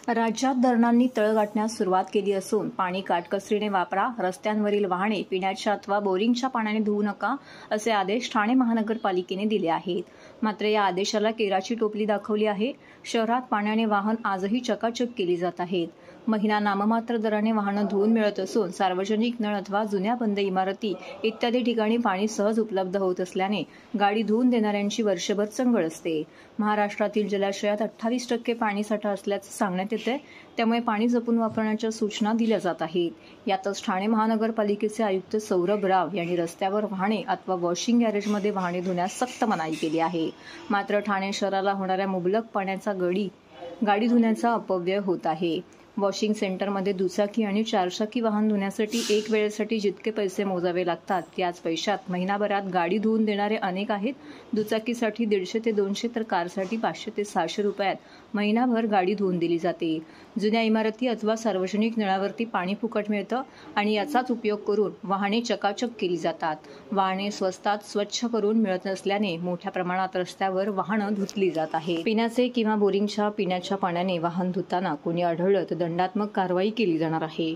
राज्यात धरणांनी तळ गाठण्यास सुरुवात केली असून पाणी काटकसरीने वापरा, रस्त्यांवरील वाहने पिण्याच्या अथवा बोरिंगच्या पाण्याने धुवू नका असे आदेश ठाणे महानगरपालिकेने दिले आहेत. मात्र या आदेशाला केराची टोपली दाखवली आहे. शहरात पाण्याने वाहन आजही चकाचक केली जात आहेत. महिना नाममात्र दराने वाहनं धुवून मिळत असून सार्वजनिक नळ अथवा जुन्या बंद इमारती इत्यादी ठिकाणी पाणी सहज उपलब्ध होत असल्याने गाडी धुवून देणाऱ्यांची वर्षभर चंगळ असते. महाराष्ट्रातील जलाशयात 28% पाणीसाठा असल्याचं सांगण्यात येते. त्यामुळे पाणी जपून वापरण्याच्या सूचना दिल्या जात आहेत. यातच ठाणे महानगरपालिकेचे आयुक्त सौरभ राव यांनी रस्त्यावर वाहने अथवा वॉशिंग गॅरेजमध्ये वाहने धुण्यास सक्त मनाई केली आहे. मात्र ठाणे शहराला होणाऱ्या मुबलक पाण्याचा गाडी धुण्याचा अपव्यय होत आहे. वॉशिंग सेंटरमध्ये दुचाकी आणि चारचाकी वाहन धुण्यासाठी एक वेळेसाठी जितके पैसे मोजावे लागतात त्याच पैशात महिनाभरात गाडी धुवून देणारे अनेक आहेत. दुचाकीसाठी 150 ते 200 तर कारसाठी 500 ते 600 रुपयात महिनाभर गाडी धुवून दिली जाते. जुन्या इमारती अथवा सार्वजनिक नळावरती पाणी फुकट मिळतं आणि याचाच उपयोग करून वाहने चकाचक केली जातात. वाहने स्वस्तात स्वच्छ करून मिळत नसल्याने मोठ्या प्रमाणात रस्त्यावर वाहनं धुतली जात आहे. पिण्याचे किंवा बोरिंगच्या पिण्याच्या पाण्याने वाहन धुताना कोणी आढळलं तर दंडात्मक कारवाई केली जाणार आहे.